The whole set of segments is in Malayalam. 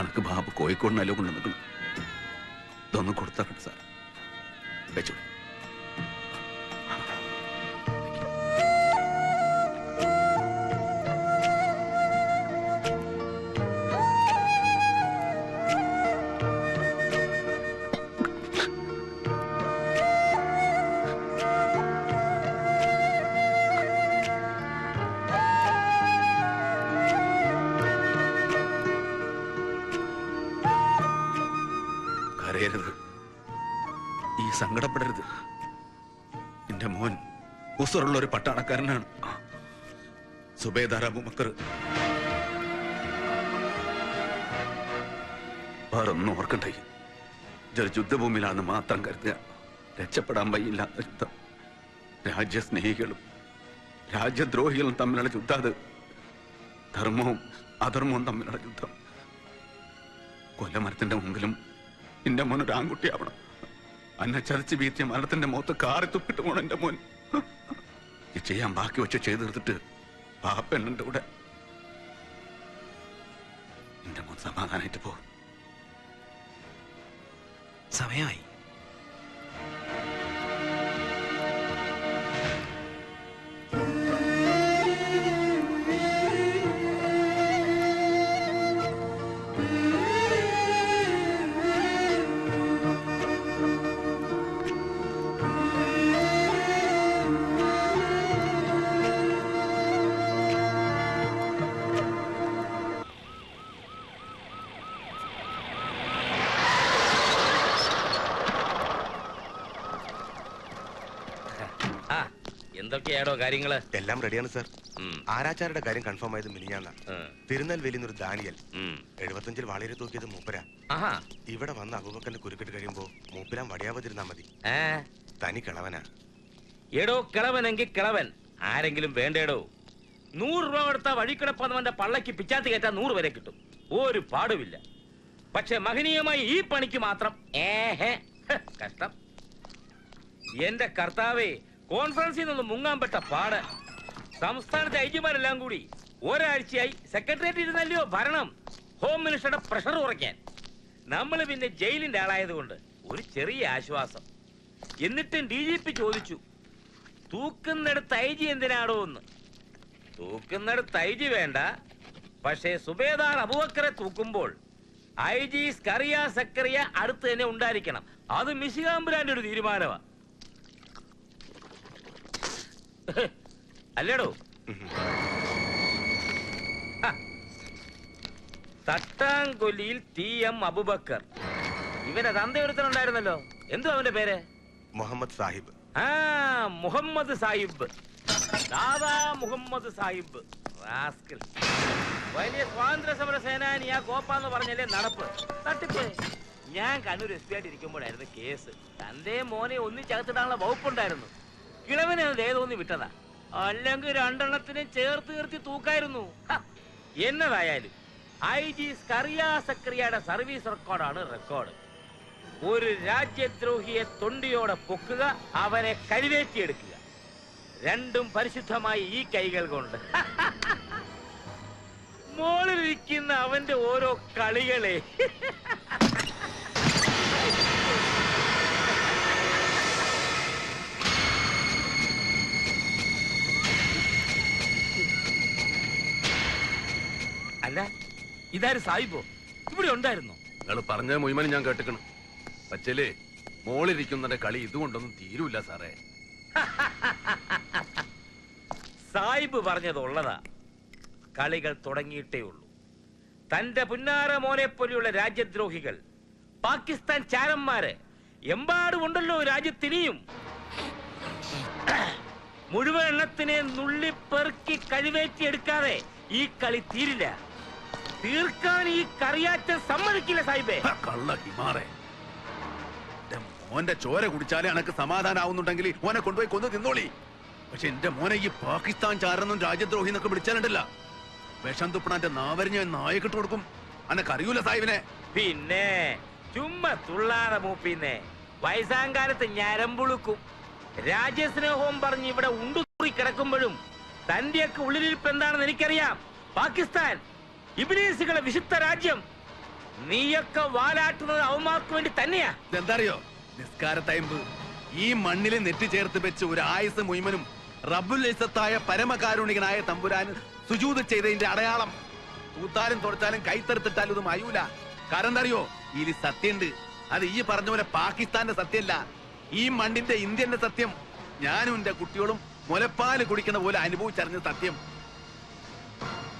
അനക്ക് ബാബു കോഴിക്കോടിനല്ലോ കൊണ്ടു നിൽക്കണം. ഇതൊന്നും കൊടുത്താക്കട്ടെ സാർ. വെച്ചു ഈ സങ്കടപ്പെടരുത്. എന്റെ മോൻ ഉസറുള്ള ഒരു പട്ടാളക്കാരനാണ്. സുബേദാർ അബൂബക്കർ. വേറൊന്നും ഓർക്കണ്ടായി. യുദ്ധഭൂമിയിലാണെന്ന് മാത്രം കരുതുക. രക്ഷപ്പെടാൻ വയ്യില്ലാത്ത യുദ്ധം. രാജ്യസ്നേഹികളും രാജ്യദ്രോഹികളും തമ്മിലുള്ള യുദ്ധം. അത് ധർമ്മവും അധർമ്മവും തമ്മിലുള്ള യുദ്ധം. കൊല്ലമരത്തിന്റെ മുമ്പിലും എന്റെ മോൻ ഒരു ആൺകുട്ടിയാവണം. അന്നെ ചതച്ച് വീഴ്ത്തിയ മരണത്തിന്റെ മുഖത്ത് കാറി തുപ്പിട്ട് പോണം എന്റെ മോൻ. ഈ ചെയ്യാൻ ബാക്കി വെച്ച് ചെയ്ത് തീർത്തിട്ട് പാപ്പന്റെ കൂടെ എന്റെ മോൻ സമാധാനായിട്ട് പോകും. സമയമായി. എന്തൊക്കെയാണോ കാര്യങ്ങള്? എല്ലാം റെഡിയാണ് സാർ. ആരാച്ചാരുടെ കാര്യം കൺഫേം ആയത് മിനിഞ്ഞാന്നാ. തിരുനെൽവേലിന്നൊരു ദാനിയൽ 75 വളരെ തൂക്കിയത് മൂപ്പരാ. ഇവിടെ വന്ന് അബൂബക്കറിന്റെ കുരുക്കിട്ട് കഴിയുമ്പോ മൂപ്പരാൻ വടിയാവതിരുന്നാ മതി. തനി കിളവനാ. എടോ കിളവനെങ്കിൽ കിളവൻ ആരെങ്കിലും വേണ്ടേടോ. 100 രൂപ കൊടുത്താ വഴിക്കിടപ്പന്നവന്റെ പള്ളക്ക് പിച്ചാത്തി കയറ്റാൻ 100 വരെ കിട്ടും. ഒരു പാടുമില്ല. പക്ഷെ മഹനീയമായി ഈ പണിക്ക് മാത്രം കഷ്ടം. എന്റെ കർത്താവേ, കോൺഫറൻസിൽ നിന്ന് മുങ്ങാൻ പെട്ട പാട്. സംസ്ഥാനത്തെ ഐജിമാരെല്ലാം കൂടി ഒരാഴ്ചയായി സെക്രട്ടേറിയറ്റ് ഇരുന്നല്ലയോ ഭരണം. ഹോം മിനിസ്റ്ററുടെ പ്രഷർ കുറയ്ക്കാൻ. നമ്മൾ പിന്നെ ജയിലിന്റെ ആളായതുകൊണ്ട് ഒരു ചെറിയ ആശ്വാസം. എന്നിട്ടും DGP ചോദിച്ചു, തൂക്കുന്നിടത്ത് ഐജി എന്തിനാടോ എന്ന്. തൂക്കുന്നിടത്ത് ഐജി വേണ്ട, പക്ഷേ സുബേദാർ അബൂബക്കറെ തൂക്കുമ്പോൾ IG സ്കറിയ സക്കറിയ അടുത്ത് തന്നെ ഉണ്ടായിരിക്കണം. അത് മിശികാമ്പുരാന്റെ ഒരു തീരുമാനമാണ്. അല്ലേടോ? തട്ടാങ്കൊല്ലിയിൽ TM അബൂബക്കർ. ഇവന്റെ തന്തയൊരുത്തനുണ്ടായിരുന്നല്ലോ. എന്തോ അവന്റെ പേര്? മുഹമ്മദ് സാഹിബ്. മുഹമ്മദ് സാഹിബ്. ദാദാ മുഹമ്മദ് സാഹിബ്. വലിയ സ്വാതന്ത്ര്യ സമര സേനാനിയാ കോപ്പാന്ന് പറഞ്ഞല്ലേ നടപ്പ്. തട്ടിപ്പ്. ഞാൻ കണ്ണൂർ SP ആയിട്ടിരിക്കുമ്പോഴായിരുന്നു കേസ്. തന്റെ മോനെ ഒന്നിച്ചകത്തിടാനുള്ള വകുപ്പുണ്ടായിരുന്നു. കിളവനെ ഏതോന്നി വിട്ടതാ. അല്ലെങ്കിൽ 2 എണ്ണത്തിനെ ചേർത്ത് നിർത്തി തൂക്കായിരുന്നു. എന്നതായാലും IG സ്കറിയ സക്രിയയുടെ സർവീസ് റെക്കോർഡാണ് റെക്കോർഡ്. ഒരു രാജ്യദ്രോഹിയെ തൊണ്ടിയോടെ പൊക്കുക, അവനെ കരുവേറ്റിയെടുക്കുക. രണ്ടും പരിശുദ്ധമായി ഈ കൈകൾ കൊണ്ട്. മോളിലിരിക്കുന്ന അവന്റെ ഓരോ കളികളെ. അല്ല, ഇതാര് സാഹിബോ? ഇവിടെ ഉണ്ടായിരുന്നു? നിങ്ങൾ പറഞ്ഞ മുഴുവനും ഞാൻ കേട്ടിക്കണം. പച്ചലേ, മോളിരിക്കുന്നതിന്റെ കളി ഇതുകൊണ്ടൊന്നും തീരൂല്ല സാറേ. സാഹിബ് പറഞ്ഞതുള്ളതാ. കളികൾ തുടങ്ങിയിട്ടേ ഉള്ളൂ. തന്റെ പുന്നാര മോനെ പോലെയുള്ള രാജ്യദ്രോഹികൾ, പാകിസ്ഥാൻ ചാരന്മാര് എമ്പാടുമുണ്ടല്ലോ രാജ്യത്തിനിയും. മുഴുവൻ എണ്ണത്തിനെ നുള്ളിപ്പെറുക്കി കഴിവേറ്റിയെടുക്കാതെ ഈ കളി തീരില്ല. തീർക്കാൻ ഈ കറിയാറ്റം സമ്മതിക്കില്ല സാഹിബേ. കള്ള ഹിമാറേ, മോന്റെ ചോര കുടിച്ചാലേ എനക്ക് സമാധാനാവുന്നുണ്ടെങ്കിൽ മോനെ കൊണ്ടുപോയി കൊന്നു തിന്നോളി. പക്ഷെ എന്റെ മോനെ ഈ പാകിസ്ഥാൻ ചാരെന്നും രാജ്യദ്രോഹി എന്നൊക്കെ വിളിച്ചാലുണ്ടല്ല, വിഷം തുപ്പണന്റെ നാവരിഞ്ഞ നായക്കിട്ട് കൊടുക്കും. അനക്കറിയൂല സാഹിബിനെ. പിന്നെ ചുമ്മാ തുള്ളാതെ മൂപ്പിന്നെ. വയസ്സാങ്കാലത്ത് ഞരമ്പുളുക്കും. രാജ്യസ്നേഹവും പറഞ്ഞ് ഇവിടെ ഉണ്ടുകൂറി കിടക്കുമ്പോഴും തന്റെയൊക്കെ ഉള്ളിലിരിപ്പ് എന്താണെന്ന് എനിക്കറിയാം. പാകിസ്ഥാൻ ഇബ്ലീസുകളെ വിശുദ്ധ രാജ്യം. നീയൊക്കെ വാലാട്ടുന്നത് അവന്മാർക്ക് വേണ്ടി തന്നെയാ. എന്താ അറിയോ? നിസ്കാര തൈമ്പ് ഈ മണ്ണിൽ നെറ്റി ചേർത്ത് വെച്ച് ഒരു ആയുസ് മുഴുവനും റബ്ബുൽ ഇസ്സത്തായ പരമകാരുണികനായ തമ്പുരാൻ സുജൂദ് ചെയ്തതിന്റെ അടയാളം. തൂത്താലും തുടച്ചാലും കൈത്തെടുത്തിട്ടാലും ഇത് മയൂല. കാരണം എന്താ അറിയോ? ഇതിൽ സത്യമുണ്ട്. അത് ഈ പറഞ്ഞ പോലെ പാകിസ്ഥാന്റെ സത്യമല്ല, ഈ മണ്ണിന്റെ ഇന്ത്യന്റെ സത്യം. ഞാനും എന്റെ കുട്ടികളും മുലപ്പാല് കുടിക്കുന്ന പോലെ അനുഭവിച്ചറിഞ്ഞ സത്യം.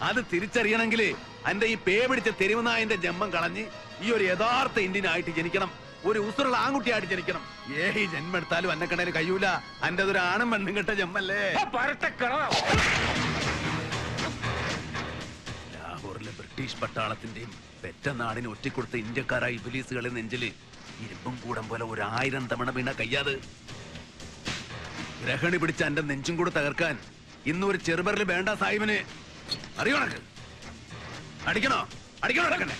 അത് തിരിച്ചറിയണമെങ്കിൽ എന്റെ ഈ പേ പിടിച്ച തെരുവുനായന്റെ ജന്മം കളഞ്ഞ് ഈ ഒരു യഥാർത്ഥ ഇന്ത്യനായിട്ട് ജനിക്കണം, ഒരു ഉസുറുള്ള ആൺകുട്ടിയായിട്ട് ജനിക്കണം. ഈ ജന്മം എടുത്താലും എന്നെ കണ്ടതിന് കഴിയൂല. എന്റെ അതൊരു ആണും പെണ്ണും കെട്ട ജന്മല്ലേ. ലാഹോറിലെ ബ്രിട്ടീഷ് പട്ടാളത്തിന്റെയും പെറ്റ നാടിന് ഒറ്റിക്കൊടുത്ത ഇന്ത്യക്കാരായ ഇബിലീസുകളെ നെഞ്ചില് ഇരുമ്പും കൂടം പോലെ 1000 തവണ വീണ കയ്യാത്. ഗ്രഹണി പിടിച്ച എന്റെ നെഞ്ചും കൂടെ തകർക്കാൻ ഇന്നൊരു ചെറുപറിൽ വേണ്ട സാഹിബിന്. അറിയോ കണക്ക്? അടിക്കണോ അടിക്കണോ അടക്കണ്ടേ?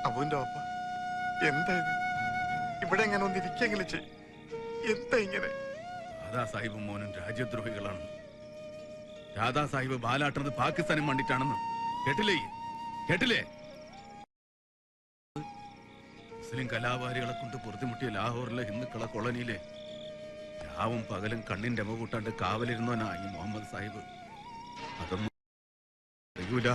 അബുവിന്റെ ഒപ്പ എന്താ ഇത്? ഇവിടെ എങ്ങനെ ഒന്നിരിക്കെങ്കിലും ചെയ്യും? എന്താ ഇങ്ങനെ? ദാദാ സാഹിബും മോനും രാജ്യദ്രോഹികളാണ്. ദാദാ സാഹിബ് ബാലാട്ടുന്നത് പാകിസ്ഥാനും വേണ്ടിട്ടാണെന്ന് കേട്ടില്ലേ? കേട്ടില്ലേ? മുസ്ലിം കലാകാരികളെ കൊണ്ട് പൊറുതിമുട്ടിയ ലാഹോറിലെ ഹിന്ദുക്കളെ കോളനിയിലെ രാവും പകലും കണ്ണിന്റെ അമ്മ കൂട്ടാണ്ട് കാവലിരുന്നവനാ ഈ മുഹമ്മദ് സാഹിബ്. അതൊന്നും അറിയൂല.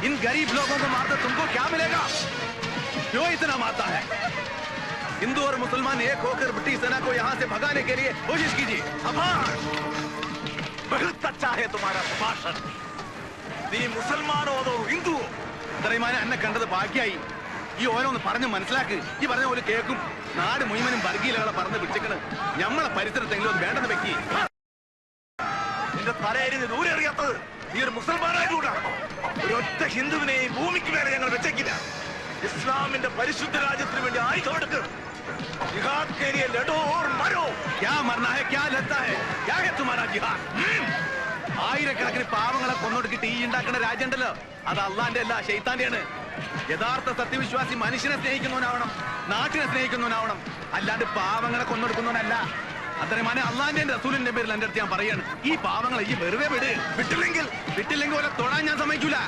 इन गरीब लोगों को मारकर तुमको क्या मिलेगा? क्यों इतना मारता है? हिंदू और मुसलमान एक होकर ब्रिटिश सेना को यहाँ से भगाने के लिए कोशिश कीजिए. बहुत अच्छा है तुम्हारा भाषण. നീ മുസൽമാനോ അതോ ഹിന്ദുവോ? ഇത്രയുമാനം എന്നെ കണ്ടത് ഭാഗ്യായി. ഈ ഓരോന്ന് പറഞ്ഞ് മനസ്സിലാക്ക്. ഈ പറഞ്ഞ പോലെ കേൾക്കും. നാട് മുഴുവനും വർഗീയതകളെ പറഞ്ഞ് പിടിച്ചേക്കണ്. ഞമ്മളെ പരിസരത്തെങ്കിലും അത് വേണ്ടെന്ന് വെക്കി. നിന്റെ തലയിൽ ദൂരെ അറിയാത്തത് നീ ഒരു മുസൽമാനായതുകൊണ്ടാണ്. ഒരൊറ്റ ഹിന്ദുവിനെയും ഭൂമിക്ക് മേലെ ഞങ്ങൾ വെച്ചേക്കില്ല. ഇസ്ലാമിന്റെ പരിശുദ്ധ രാജ്യത്തിന് വേണ്ടി ആയുധം എടുക്കുക. ആയിരക്കണക്കിന് പാവങ്ങളെ കൊന്നൊടുക്കിട്ട് ഈ ഉണ്ടാക്കുന്ന രാജ്യം ഉണ്ടല്ലോ, അത് അള്ളാന്റെ അല്ല, ശൈത്താന്റെയാണ്. യഥാർത്ഥ സത്യവിശ്വാസി മനുഷ്യനെ സ്നേഹിക്കുന്നവനാവണം, നാട്ടിനെ സ്നേഹിക്കുന്നവനാവണം, അല്ലാണ്ട് പാവങ്ങളെ കൊന്നൊടുക്കുന്നവനല്ല. അത്രമാനെ അള്ളാന്റെ റസൂലിന്റെ പേരിൽ എന്റെ അടുത്ത് ഞാൻ പറയാണ്, ഈ പാവങ്ങളെ ഈ വെറുതെ വിട്. വിട്ടില്ലെങ്കിൽ പോലെ തൊടാൻ ഞാൻ സമ്മതിക്കൂല.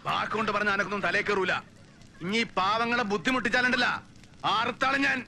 വാക്കുകൊണ്ട് പറഞ്ഞ അനക്കൊന്നും തലേ കയറൂല. ഇനി പാവങ്ങളെ ബുദ്ധിമുട്ടിച്ചാലുണ്ടല്ല ആർത്താളും ഞാൻ.